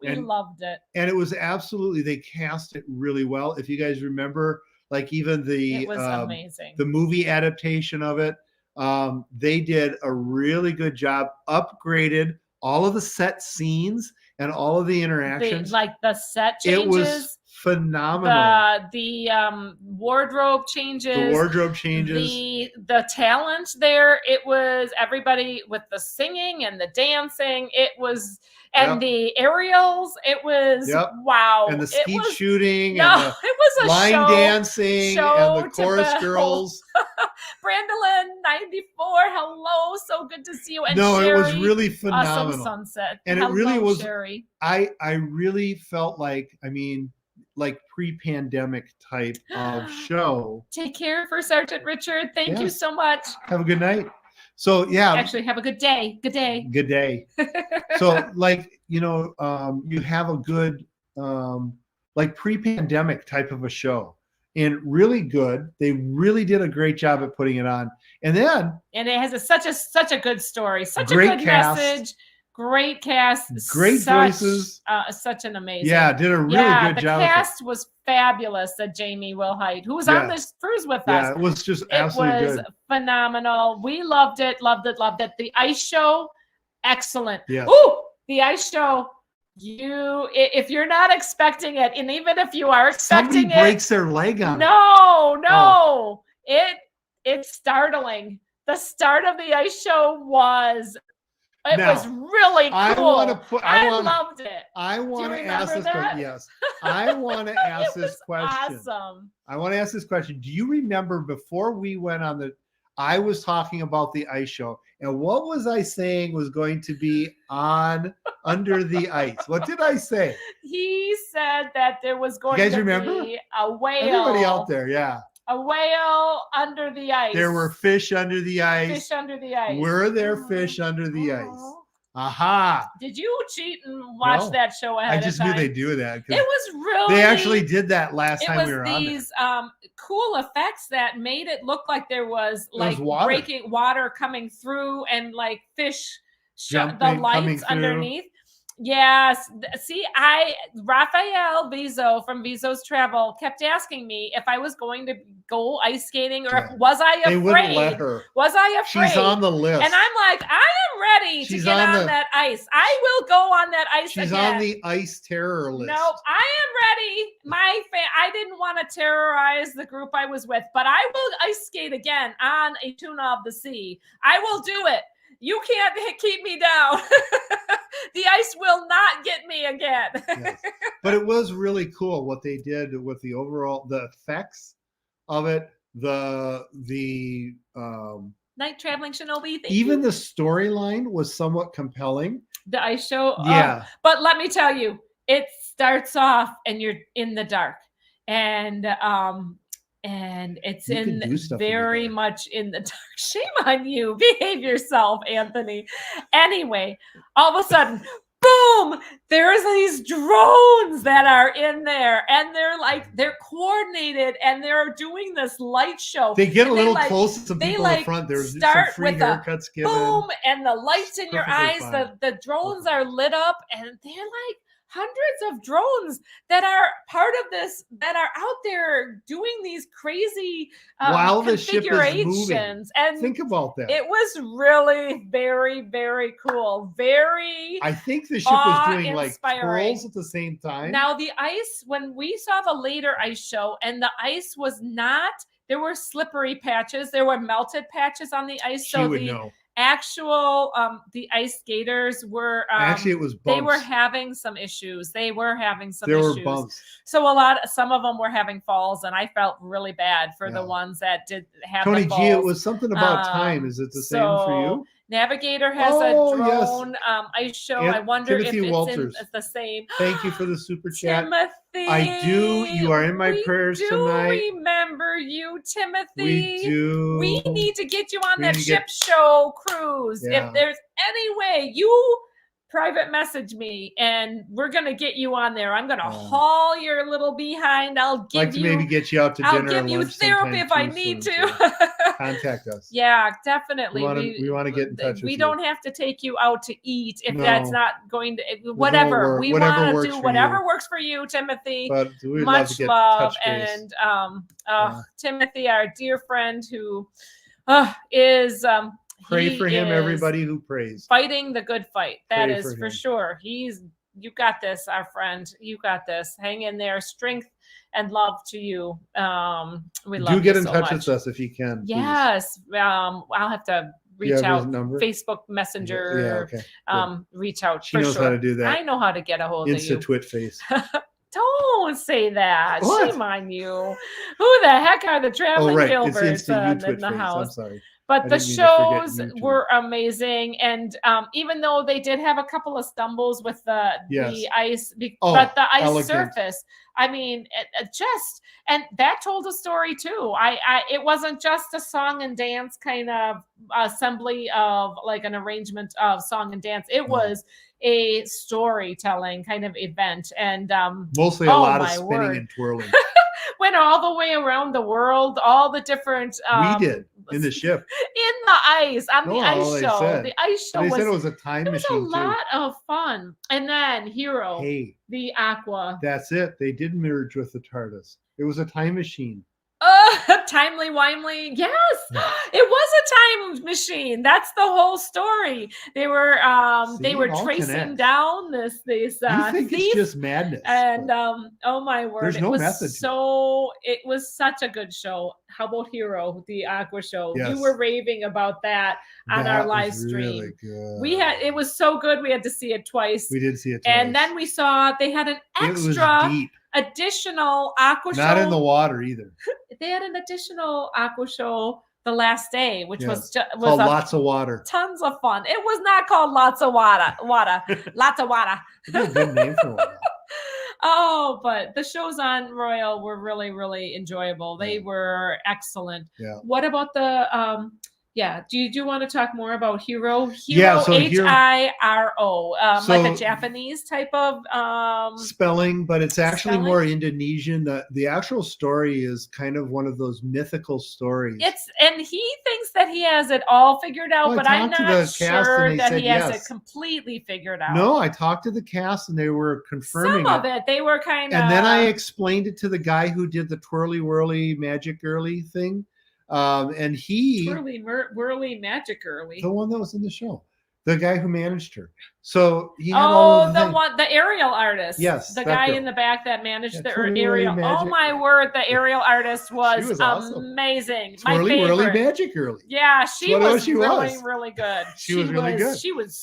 We loved it. And it was absolutely, they cast it really well. If you guys remember, like even it was amazing. The movie adaptation of it, they did a really good job, upgraded all of the set scenes and all of the interactions. The set changes. It was phenomenal. The wardrobe changes. The talent there. It was everybody with the singing and the dancing. It was the aerials. It was wow. And the skeet shooting. No, and it was a line dancing and the chorus girls. Brandolin 94. Hello, so good to see you. And no, Sherry, it was really phenomenal. Awesome sunset. And it really was. Sherry. I really felt like pre-pandemic type of show. Take care for Sergeant Richard. Thank you so much. Have a good night. So actually have a good day. Good day. Good day. So you have a good pre-pandemic type of a show. And really good. They really did a great job at putting it on. And it has such a good story, such a good message. Great cast, great voices, such an amazing. Yeah, did a really good job. The cast was fabulous. That Jamie Wilhite, who was on this cruise with us. Yeah, it was just absolutely good. Phenomenal. We loved it. The ice show, excellent. Yeah. Ooh, the ice show. if you're not expecting it, and even if you are Somebody expecting breaks their leg on it. no, it's startling. The start of the ice show was was really cool. I loved it. I want to ask this that? question. Yes. I want to ask this question. Awesome. I want to ask this question. Do you remember before we went on I was talking about the ice show, and what was I saying was going to be on under the ice? What did I say? He said that there was going to be a whale. Everybody out there, yeah. A whale under the ice. There were fish under the ice. Fish under the ice. Were there fish under the ice? Aha. Did you cheat and watch that show ahead of time? I just knew they'd do that. It was really... They actually did that last time we were on there. It was these cool effects that made it look like there was like breaking water coming through and like fish, the lights underneath. Yes. See, Raphael Vizo from Vizo's Travel kept asking me if I was going to go ice skating or was I afraid? They wouldn't let her. Was I afraid? She's on the list. And I'm like, I am ready to get on that ice. I will go on that ice She's again. on the ice terror list. Nope, I am ready. I didn't want to terrorize the group I was with, but I will ice skate again on a tuna of the sea. I will do it. You can't keep me down. The ice will not get me again. Yes. But it was really cool what they did with the effects of it, the Night Traveling Shinobi. Even the storyline was somewhat compelling. The ice show. Yeah. But let me tell you, it starts off and you're in the dark. And it's very much in the dark. Shame on you. Behave yourself, Anthony. Anyway, all of a sudden, boom, there's these drones that are in there, and they're coordinated, and they're doing this light show. They get a little close to some people in the front. There's some free haircuts given. Boom, and the lights in your eyes. The drones are lit up, and they're like hundreds of drones that are part of this, that are out there doing these crazy while the ship is moving. And think about that. It was really very, very cool. I think the ship was doing like twirls at the same time. Now the ice, when we saw the later ice show, and the ice was not, there were slippery patches, there were melted patches on the ice. She would know. Actual the ice skaters were actually it was bumps. They were having some issues. There were bumps. So some of them were having falls, and I felt really bad for the ones that did have Tony the falls. G, it was something about time. Is it the same for you? Navigator has a drone ice show. I wonder if it's the same. Thank you for the super chat. Timothy, I do. You are in my prayers tonight. We remember you, Timothy. We do. We need to get you on that ship show cruise. Yeah. If there's any way, you private message me, and we're gonna get you on there. I'm gonna haul your little behind. I'll give you. Maybe get you out to dinner. I'll give you therapy if I need to. Contact us. Yeah, definitely. We want to get in touch with you. We don't have to take you out to eat if that's not going to. Whatever. We want to do whatever works for you, Timothy. But we'd much love and Timothy, our dear friend who is. Pray for him, everybody who prays. Fighting the good fight. That is for sure. You got this, our friend. You got this. Hang in there. Strength and love to you. We love you. Do get in touch with us if you can. Yes. I'll have to reach out. Facebook Messenger. Yeah, okay. Reach out. She knows how to do that. I know how to get a hold of you. Twit face. Don't say that. What? Shame on you. Who the heck are the traveling Gilberts in the house? I'm sorry. But the shows were amazing, and even though they did have a couple of stumbles with the ice, but the ice surface, I mean, and that told a story too. It wasn't just a song and dance kind of assembly of like an arrangement of song and dance. It was a storytelling kind of event, and mostly a lot of spinning and twirling. Went all the way around the world, all the different. We did in the ship, in the ice, on the ice show. The ice show said it was a time machine. It was a lot of fun. And then Hero, the Aqua. That's it. They did merge with the TARDIS. It was a time machine. Timely wimely. Yes, it was a time machine. That's the whole story. They were See, it all tracing connects. down this You think thief. it's just madness. And but oh my word, there's it no was method to it. so it was such a good show. How about Hero, the aqua show? Yes. You were raving about that on our that live was stream. really good. It was so good. We had to see it twice. We did see it twice. And then we saw they had an it was extra deep. additional aqua show. Not in the water either. They had an additional aqua show the last day, which was Called Lots of Water. tons of fun. It was not called Lots of Water. Lots of Water. It's a good name for one. Oh, but the shows on Royal were really, really enjoyable. They were excellent. Yeah. What about the do you want to talk more about Hero? Yeah, so Hiro, like So- a Japanese type of spelling, but it's actually spelling? more Indonesian. The actual story is kind of one of those mythical stories. and he thinks that he has it all figured out, Well, I but I'm talked to not the cast sure and they that said he has yes. it completely figured out. No, I talked to the cast and they were confirming Some of it they were kind of, And then I explained it to the guy who did the twirly whirly magic girly thing. And he, whirly magic girly. the one that was in the show, the guy who managed her. So he had all of the aerial artist. Yes, the that guy girl. in the back that managed Yeah, the twirly aerial. whirly Oh magic. my word, the aerial artist was, was awesome. amazing. My twirly favorite. whirly magic girly. Yeah, she That's what was she really, was. really good. She was really good. She was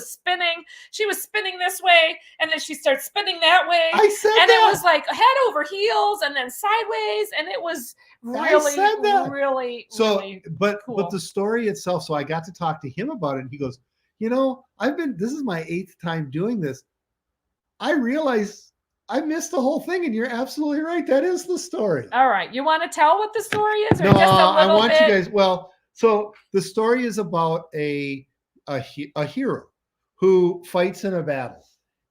spinning. She was spinning this way, and then she starts spinning that way. I said and that. it was like head over heels, and then sideways, and it was really, said that. really, So, really but cool. the story itself. So I got to talk to him about it, and he goes, this is my 8th time doing this. I realize I missed the whole thing, and you're absolutely right. That is the story. All right, you want to tell what the story is, or No, just a I little want bit? you guys. Well, so the story is about a hero who fights in a battle,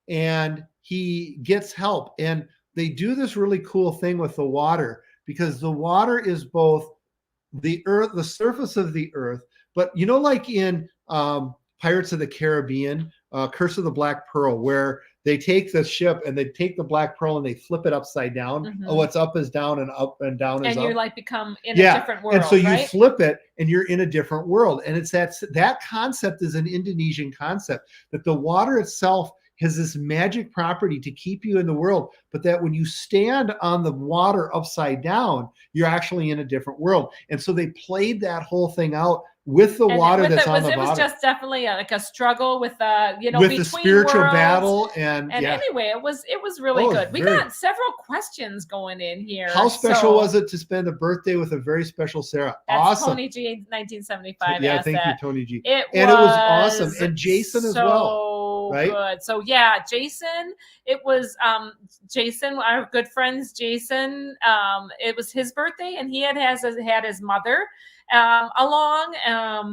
and he gets help, and they do this really cool thing with the water, because the water is both the earth, the surface of the earth, but like in Pirates of the Caribbean, Curse of the Black Pearl, where they take the ship and they take the Black Pearl and they flip it upside down. Mhm. What's up is down and up and down is And up. you like become in a different world, And so you right? flip it and you're in a different world. And it's that concept is an Indonesian concept, that the water itself has this magic property to keep you in the world, but that when you stand on the water upside down, you're actually in a different world. And so they played that whole thing out with the water that's on the bottom. It was just definitely like a struggle with with between the spiritual worlds. battle. And Anyway, it was really good. We very- got several questions going in here. How special was it to spend a birthday with a very special Sarah? That's Awesome. Tony G 1975. Yeah, asked thank that. you, Tony G. It was awesome. And Jason as well. So right? good. So yeah, Jason. It was Jason, our good friends. Jason. It was his birthday, and he had his mother along.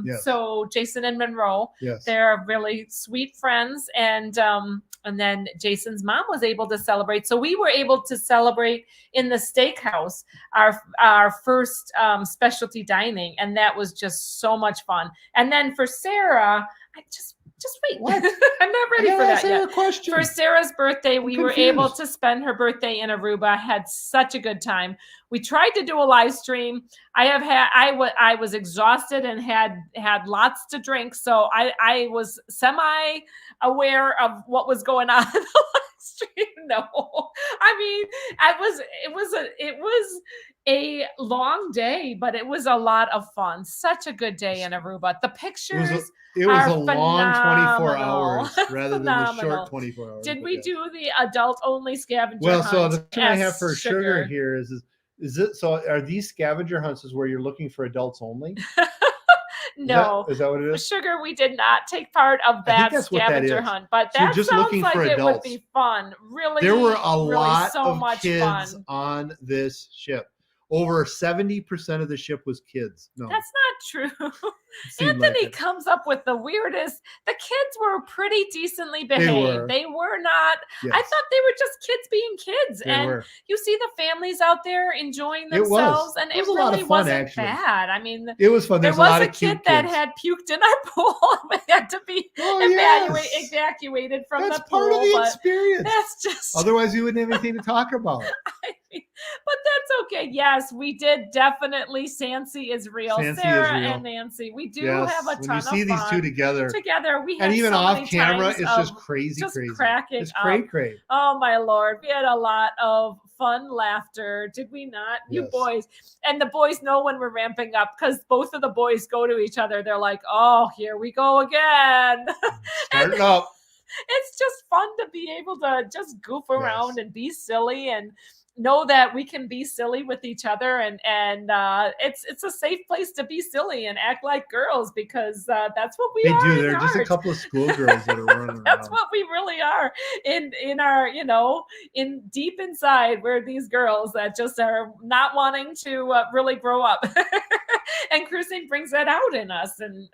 Yes. So Jason and Monroe. Yes. They're really sweet friends, and then Jason's mom was able to celebrate. So we were able to celebrate in the steakhouse, our first specialty dining, and that was just so much fun. And then for Sarah, I just wait. What? I'm not ready for that yet. Question. For Sarah's birthday, we were confused. able to spend her birthday in Aruba. Had such a good time. We tried to do a live stream. I was exhausted and had lots to drink, so I was semi aware of what was going on in the live stream. No, I mean, it was a long day, but it was a lot of fun. Such a good day in Aruba. The pictures. It was are a long 24 phenomenal. hours rather than the Phenomenal. short 24 hours. Did but we yes. do the adult-only scavenger Well, hunt? so the question I as have for sugar here is it so? Are these scavenger hunts where you're looking for adults only? No. Is that what it is? Sugar, we did not take part of I think that that's what that scavenger is. hunt, but So you're that just sounds looking like for it would adults. be fun. Really, There were a really lot so of much kids fun. on this ship. Over 70% of the ship was kids. No, That's not true. it seemed like Anthony it. comes up with the weirdest. The kids were pretty decently were. behaved. They were not. Yes, I thought they were just kids being kids, they and were. you see the families out there enjoying It was. themselves, and It it was a lot really of fun, wasn't actually. bad. I mean, It was fun. there There's a lot was a of cute kid that kids. had puked in our pool. We had to be Oh, yes. evacuated from That's the pool. part of the but experience. that's just. Otherwise, you wouldn't have anything to talk about. I mean, but that's Okay, yes, we did definitely. Sancy is real. Sancy is Sarah real. and Nancy. We do Yes, have a when ton you see of these fun two together, we had and even so off many camera, times it's of just crazy, just crazy. cracking It's up. cray. Oh my Lord. We had a lot of fun laughter. Did we not? You Yes. boys. And the boys know when we're ramping up because both of the boys go to each other. They're like, oh, here we go again. Starting up. It's just fun to be able to just goof around Yes. and be silly and know that we can be silly with each other, and it's a safe place to be silly and act like girls because that's what we They are. do. They're just a couple of schoolgirls that are running That's around. what we really are in our, in deep inside. We're these girls that just are not wanting to really grow up. And cruising brings that out in us. And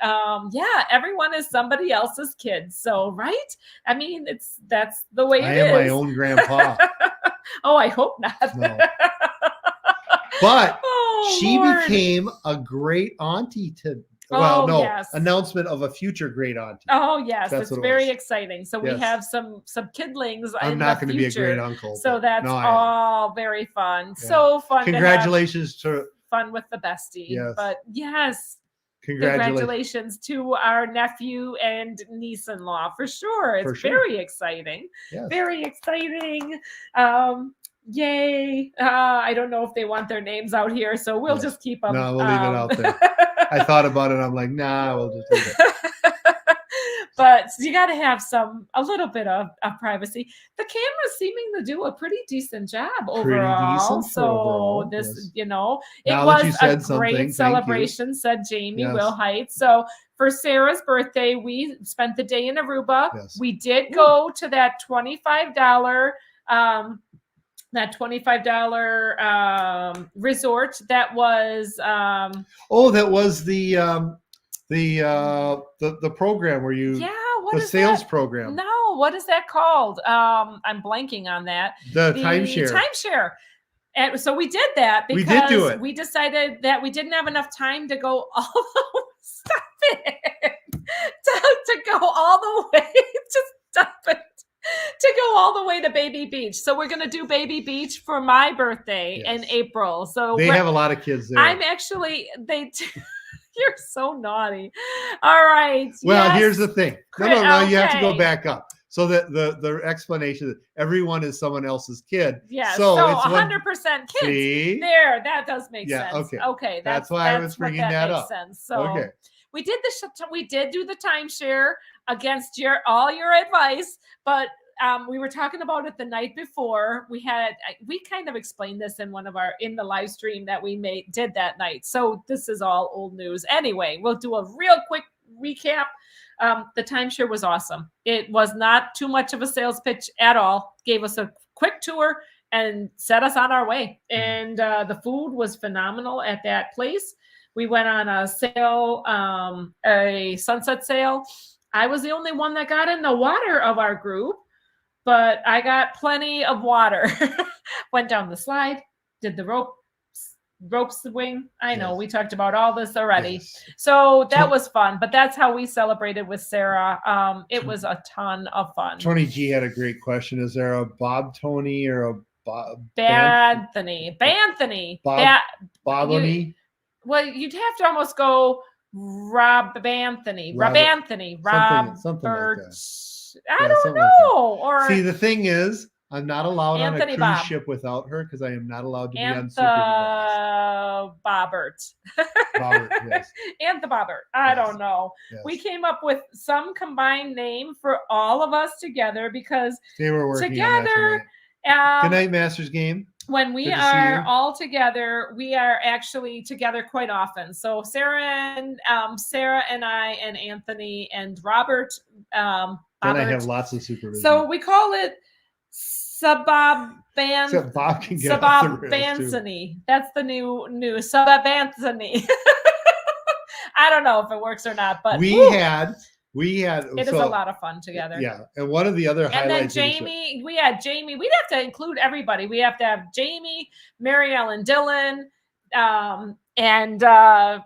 yeah, everyone is somebody else's kid. So, right? I mean, that's the way it is. I am my own grandpa. Oh, I hope not. No. But Oh, she Lord. became a great auntie to, Yes. announcement of a future great auntie. Oh, yes. That's It's what it very was. exciting. So we Yes. have some kidlings I'm in not the going to be a future. great uncle. So but that's no, I am. all very fun. Yeah. So fun Congratulations to have fun with the bestie. Yes. But yes, Congratulations. congratulations to our nephew and niece-in-law for sure. It's For sure. very exciting. Yes. Very exciting. Yay. I don't know if they want their names out here, so we'll Yes. just keep them. No, we'll leave it out there. I thought about it. I'm like, nah, we'll just leave it. But you got to have a little bit of privacy. The camera's seeming to do a pretty decent job overall. decent for overall, this, yes. it Now that was you said a something, great thank you. celebration, said Jamie Yes. Wilhite. So for Sarah's birthday, we spent the day in Aruba. Yes. We did go to that $25 resort that was That was the program where you what the is sales that? program. No, what is that called? I'm blanking on that. The timeshare. And so we did that We because did do it. we decided that we didn't have enough time to go all the stop it. to go all the way. Just stop it. To go all the way to Baby Beach. So we're going to do Baby Beach for my birthday in April. So they have a lot of kids there. I'm actually, you're so naughty. All right. Well, yes. here's the thing. No, you have to go Okay. back up. So the explanation that everyone is someone else's kid. Yeah. So So it's 100% kids. See? There, that does make Yeah, sense. okay. Okay. That's why I was bringing that makes up. sense. So Okay. we did do the timeshare against all your advice, but we were talking about it the night before. We kind of explained this in the live stream that we did that night. So this is all old news. Anyway, we'll do a real quick recap. The timeshare was awesome. It was not too much of a sales pitch at all. Gave us a quick tour and set us on our way. And the food was phenomenal at that place. We went on a sale, a sunset sale. I was the only one that got in the water of our group, but I got plenty of water. Went down the slide, did the rope swing. I know we talked about all this already. Yes. So that was fun, but that's how we celebrated with Sarah. It was a ton of fun. Tony G had a great question. Is there a Bob Tony or a Bob Banthony? Boblany? Well, you'd have to almost go Rob Anthony. Something like that. I don't something like know. Or See, the thing is, I'm not allowed on a Anthony cruise Bob. ship without her because I am not allowed to be on supervised. Bobbert. Robert, yes. Anthony Bobbert. I Yes. don't know. Yes. We came up with some combined name for all of us together because They were working together, on that tonight. Good night, Masters game. when we Good to see are you. all together, we are actually together quite often. So Sarah and I and Anthony and Robert. Then I Bobbert. have lots of supervision. So we call it Sabab Except Bob can get off the rails, too. Bansony. That's the new Sabab Bansony. I don't know if it works or not, but we woo, had it is a lot of fun together. Yeah, and one of the other And then highlights. Jamie, we had Jamie. We'd have to include everybody. We have to have Jamie, Mary Ellen Dillon, and the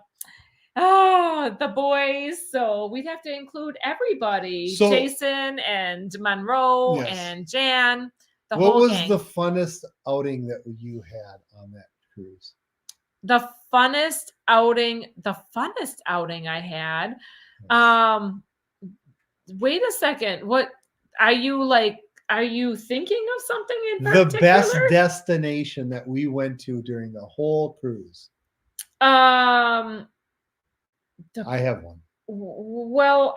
boys. So we'd have to include everybody. So- Jason and Monroe Yes. and Jan. The What whole was gang. the funnest outing that you had on that cruise? The funnest outing I had. Wait a second. What are you like? Are you thinking of something in particular? The best destination that we went to during the whole cruise. I have one. Well,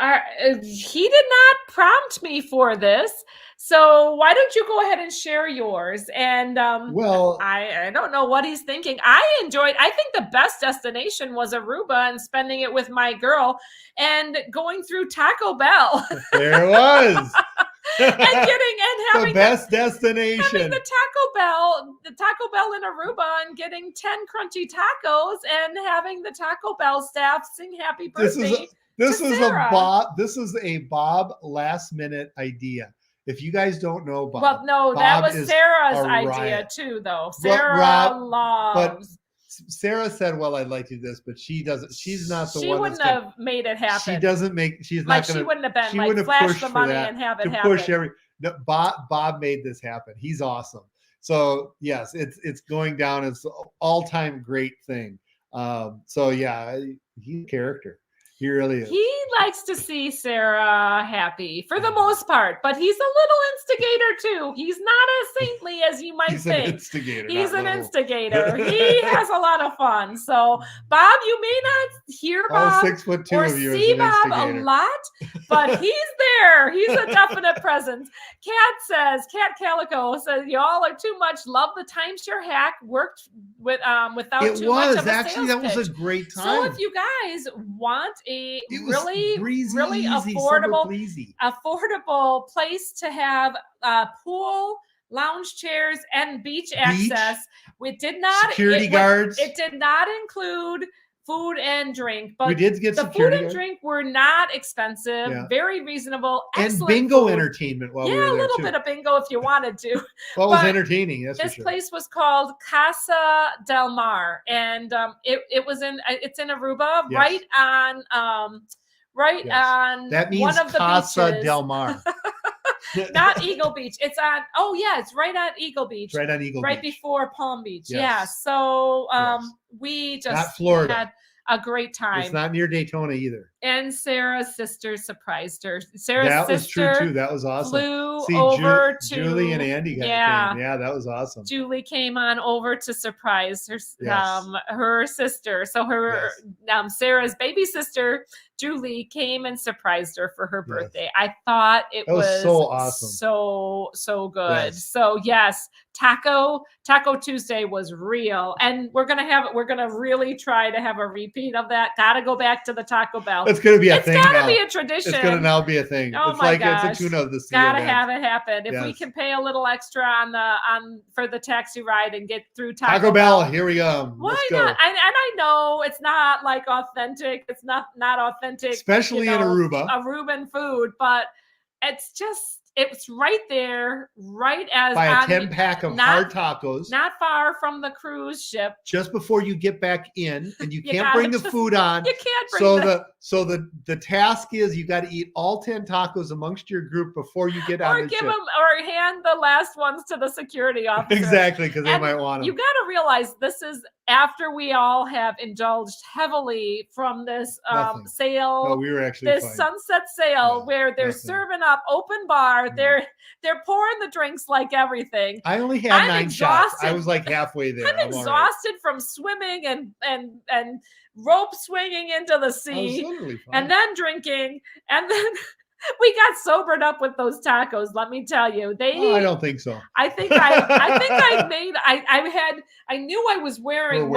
he did not prompt me for this, so why don't you go ahead and share yours? And well, I don't know what he's thinking. I think the best destination was Aruba and spending it with my girl and going through Taco Bell. There it was. having the best destination. Having the Taco Bell in Aruba and getting 10 crunchy tacos and having the Taco Bell staff sing happy birthday. This is a Bob last minute idea. If you guys don't know Bob. Well, no, that was Sarah's idea too, though. Sarah loves. But Sarah said, "Well, I'd like to do this," but she doesn't. She's not the one. She wouldn't have made it happen. She doesn't make. She's like not going to. She wouldn't have been like flash the money and have it happen. Push no, Bob made this happen. He's awesome. So yes, it's going down as an all-time great thing. So yeah, he's a character. He really is. He likes to see Sarah happy for the most part, but he's a little instigator too. He's not as saintly as you might think. He's an instigator. He has a lot of fun. So, Bob, you may not hear Bob 6'2" or of you see Bob a lot, but he's there. He's a definite presence. Cat Calico says, y'all are too much. Love the timeshare hack. Worked without too much of a actually sales that was pitch. a great time. So if you guys want a really easy, affordable place to have a pool, lounge chairs, and beach access, security guards. It did not include food and drink, but we did get the food and drink were not expensive, very reasonable, and bingo entertainment while we were there, a little bit of bingo if you wanted to. Well, it was entertaining. This place was called Casa del Mar, and it's in Aruba, right on that means one of the Casa beaches. del Mar. Not Eagle Beach. It's right on Eagle Beach. Right on Eagle Beach. Right before Palm Beach. Yes. Yeah. So we just not Florida. had a great time. It's not near Daytona either. And Sarah's sister surprised her. That was true too. That was awesome. Flew over to Julie and Andy came. Yeah, that was awesome. Julie came on over to surprise her her sister. So Sarah's baby sister Julie came and surprised her for her birthday. I thought it was so awesome. So good. Yes. So yes, Taco Tuesday was real. And we're gonna really try to have a repeat of that. Gotta go back to the Taco Bell. It's gonna be a thing. It's gotta be a tradition. It's gonna now be a thing. Oh it's my like gosh. it's a tune of the sea. Gotta have it happen. If yes. we can pay a little extra for the taxi ride and get through Taco Bell, here we go. Why Let's not? go. And I know it's not like authentic. It's not authentic, especially in Aruba. Aruban food, but it's right there, right as by a 10-pack of hard tacos, not far from the cruise ship. Just before you get back in, and you can't bring the food on. You can't bring So the task is you got to eat all 10 tacos amongst your group before you get on the ship. Or hand the last ones to the security officer. Exactly, because they might want them. You got to realize this is after we all have indulged heavily from this sale. No, we were actually this sunset sale where they're serving up open bar. They're pouring the drinks like everything. I only had 9 shots. I was like halfway there. I'm exhausted from swimming and rope swinging into the sea, and then drinking, and then we got sobered up with those tacos. Let me tell you, I don't think so. I knew I was wearing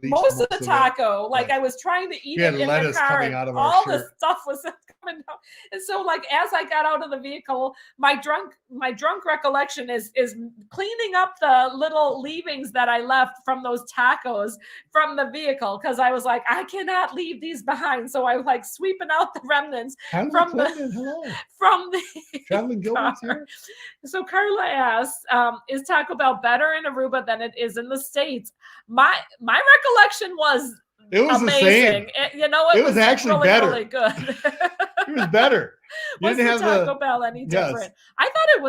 most of the taco. Like I was trying to eat it in the car, and all the stuff was coming out. And so, like as I got out of the vehicle, my drunk recollection is cleaning up the little leavings that I left from those tacos from the vehicle, because I was like, I cannot leave these behind. So I was like sweeping out the remnants from the traveling Gilbert's here. So Carla asks, is Taco Bell better in Aruba than it is in the States? My recollection was amazing. The same. It was actually really, better. really good. It was better. You Was didn't the have Taco Bell any yes. different? I thought it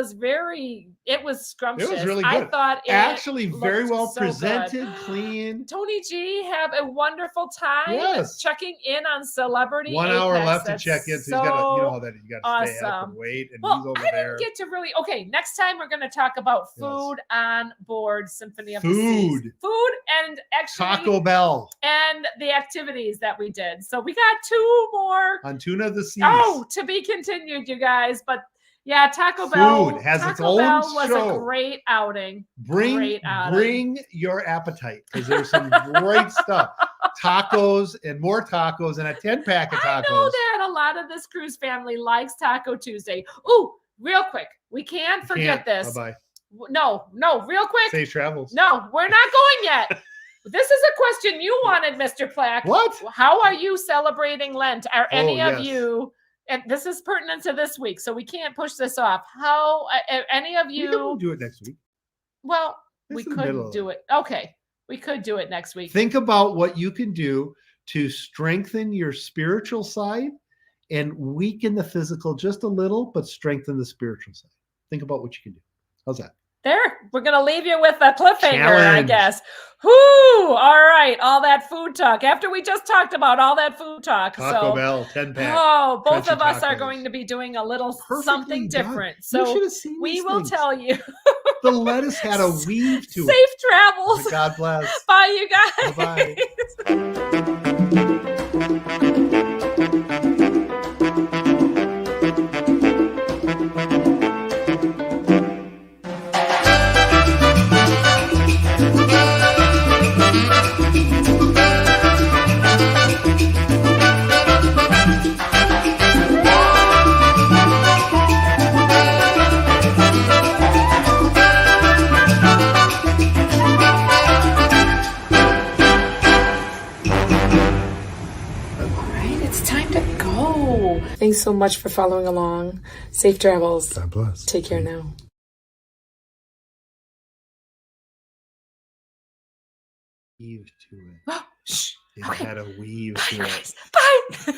was scrumptious. It was really I good. thought it Actually, very looked well so good. presented, clean. Tony G, have a wonderful time Yes. checking in on Celebrity 1 hour Apex. left to That's check in. So so he's got to, you know how that you got to stay up awesome. and wait, and Well, he's over I there. didn't get to really. Okay, next time we're going to talk about Yes. food on board Symphony of the Seas. Food and actually Taco Bell and the activities that we did. So we got 2 more. on Tuna of the Seas. Oh, to be continued, you guys. But yeah, Taco Bell has its Taco own Bell was show. a great outing. Bring your appetite, because there's some great stuff. Tacos and more tacos and a 10-pack of tacos. I know that a lot of this cruise family likes Taco Tuesday. Oh, real quick. We can't forget this. Bye-bye. No, real quick. Safe travels. No, we're not going yet. This is a question you wanted, Mr. Plack. What? How are you celebrating Lent? Are any of yes. you, and this is pertinent to this week, so we can't push this off. How, any of you? We can do it next week. Well, It's we in the middle could of do it. Okay. We could do it next week. Think about what you can do to strengthen your spiritual side and weaken the physical just a little, but strengthen the spiritual side. Think about what you can do. How's that? There, we're going to leave you with a cliffhanger, I Challenge. guess. Whoo! All right, all that food talk. After we just talked about all that food talk. Taco so, Bell, 10-pack. Oh, both crunchy of us are tacos. going to be doing a little Perfectly something done. different. You So should have seen we these will things. tell you. The lettuce had a weave to it. Safe travels. God bless. Bye, you guys. Bye-bye. It's time to go. Thanks so much for following along. Safe travels. God bless. Take care now. Weave to it. Shh. It Okay. had a weave Bye, to you it. guys. Bye.